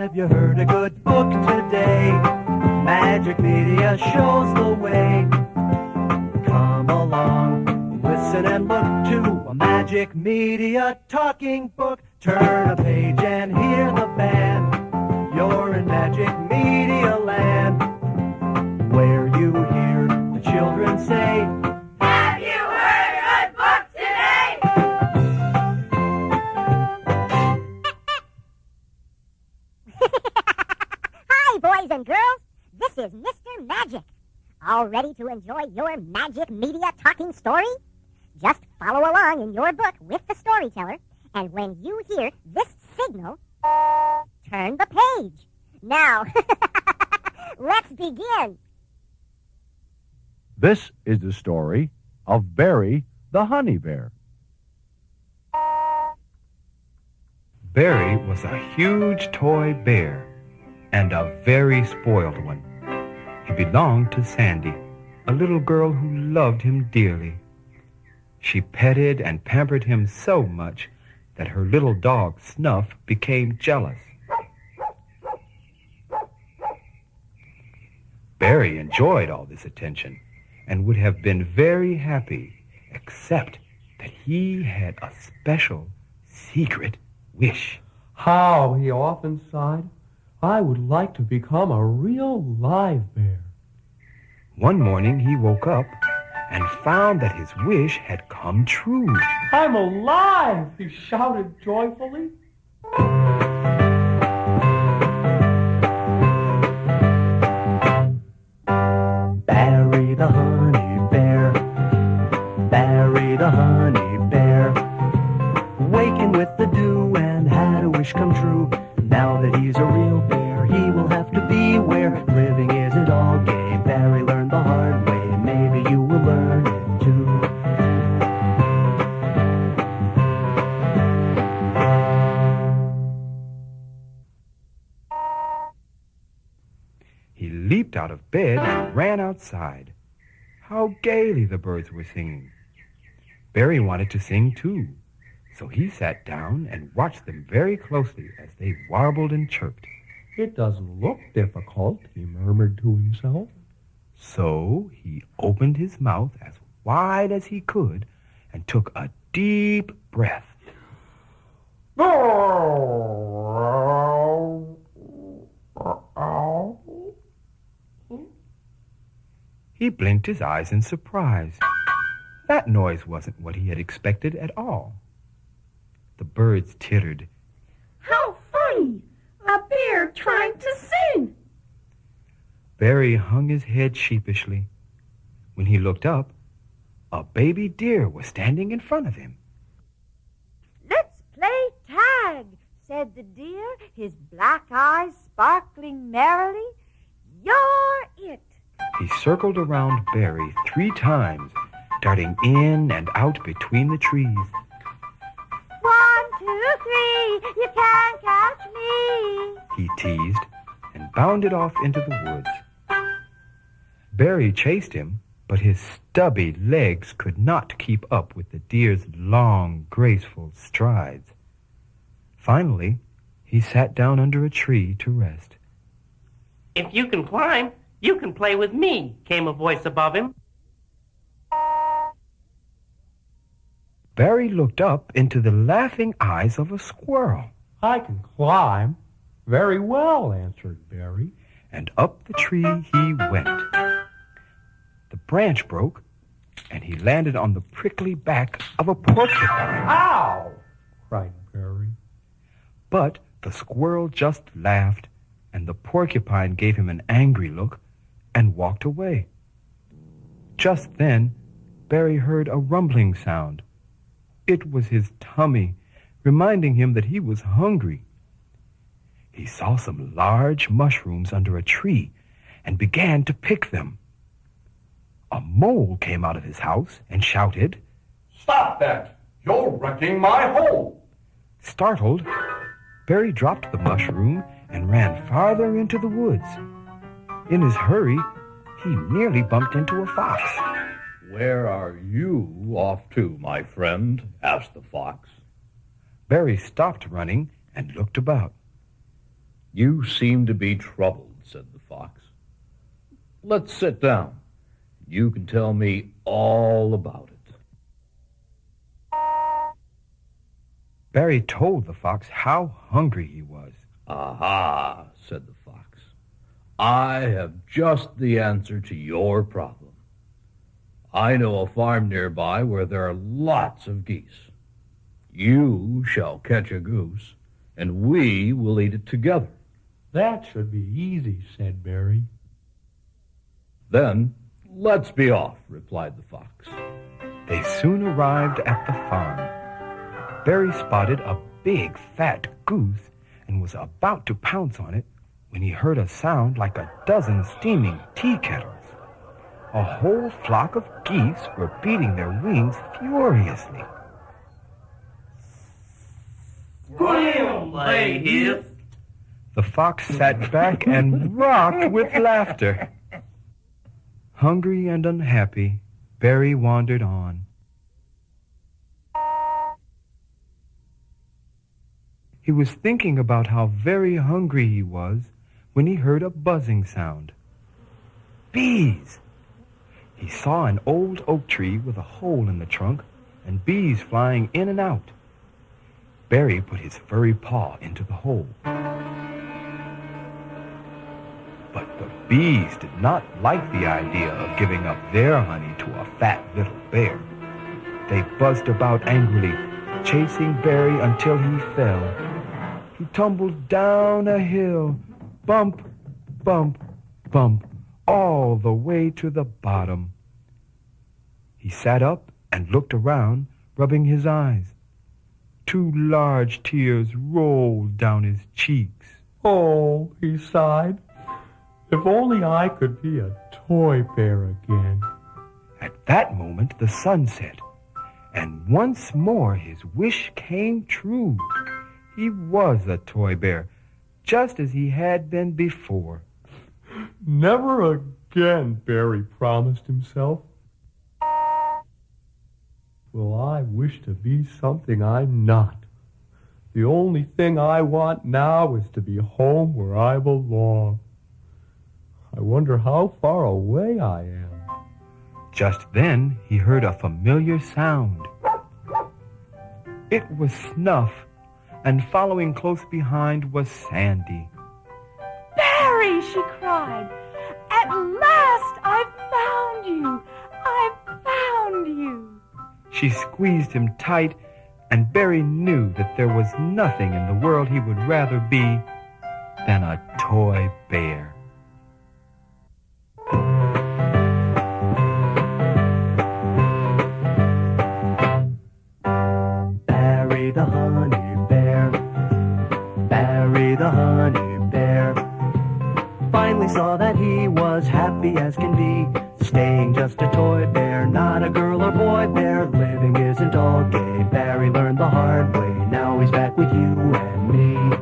Have you heard a good book today? Magic Media shows the way. Come along, listen and look to a Magic Media talking book. Turn a page and hear the band. You're in Magic Media land, where you hear the children say, have you heard a good book today? Hi, boys and girls. This is Mr. Magic. All ready to enjoy your Magic Media talking story? Just follow along in your book with the storyteller, and when you hear this signal, turn the page. Now, let's begin. This is the story of Barry the Honey Bear. Barry was a huge toy bear and a very spoiled one. He belonged to Sandy, a little girl who loved him dearly. She petted and pampered him so much that her little dog Snuff became jealous. Barry enjoyed all this attention and would have been very happy, except that he had a special, secret wish. How he often sighed, I would like to become a real live bear. One morning he woke up and found that his wish had come true. I'm alive, he shouted joyfully. Barry the honey bear, Barry the honey bear, waking with the dew and had a wish come true. Now that he's a real bear, he will have to beware. Living isn't all game. Barry learned the hard way. Maybe you will learn it too. He leaped out of bed and ran outside. How gaily the birds were singing. Barry wanted to sing too, so he sat down and watched them very closely as they warbled and chirped. It doesn't look difficult, he murmured to himself. So he opened his mouth as wide as he could and took a deep breath. He blinked his eyes in surprise. That noise wasn't what he had expected at all. The birds tittered. How funny! A bear trying to sing! Barry hung his head sheepishly. When he looked up, a baby deer was standing in front of him. Let's play tag, said the deer, his black eyes sparkling merrily. You're it. He circled around Barry 3 times, darting in and out between the trees. 1, 2, 3, you can't catch me. He teased and bounded off into the woods. Barry chased him, but his stubby legs could not keep up with the deer's long, graceful strides. Finally, he sat down under a tree to rest. If you can climb, you can play with me, came a voice above him. Barry looked up into the laughing eyes of a squirrel. I can climb. Very well, answered Barry. And up the tree he went. The branch broke, and he landed on the prickly back of a porcupine. Ow! Cried Barry. But the squirrel just laughed, and the porcupine gave him an angry look and walked away. Just then, Barry heard a rumbling sound. It was his tummy, reminding him that he was hungry. He saw some large mushrooms under a tree and began to pick them. A mole came out of his house and shouted, Stop that! You're wrecking my hole! Startled, Barry dropped the mushroom and ran farther into the woods. In his hurry, he nearly bumped into a fox. Where are you off to, my friend? Asked the fox. Barry stopped running and looked about. You seem to be troubled, said the fox. Let's sit down. You can tell me all about it. Barry told the fox how hungry he was. Aha, said the fox. I have just the answer to your problem. I know a farm nearby where there are lots of geese. You shall catch a goose, and we will eat it together. That should be easy, said Barry. Then let's be off, replied the fox. They soon arrived at the farm. Barry spotted a big, fat goose and was about to pounce on it when he heard a sound like a dozen steaming tea kettles. A whole flock of geese were beating their wings furiously. Scram, they hissed. The fox sat back and rocked with laughter. Hungry and unhappy, Barry wandered on. He was thinking about how very hungry he was when he heard a buzzing sound. Bees! He saw an old oak tree with a hole in the trunk and bees flying in and out. Barry put his furry paw into the hole. But the bees did not like the idea of giving up their honey to a fat little bear. They buzzed about angrily, chasing Barry until he fell. He tumbled down a hill, bump, bump, bump, all the way to the bottom. He sat up and looked around, rubbing his eyes. 2 large tears rolled down his cheeks. Oh, he sighed. If only I could be a toy bear again. At that moment the sun set, and once more his wish came true. He was a toy bear, just as he had been before. Never again, Barry promised himself. Well, I wish to be something I'm not. The only thing I want now is to be home where I belong. I wonder how far away I am. Just then he heard a familiar sound. It was Snuff, and following close behind was Sandy. Barry, she cried. At last I've found you. I've found you. She squeezed him tight, and Barry knew that there was nothing in the world he would rather be than a toy bear. Barry the honey bear, Barry the honey bear, finally saw that he was happy as can be, staying just a toy bear, not a girl or boy bear. Living isn't all gay. Barry learned the hard way. Now he's back with you and me.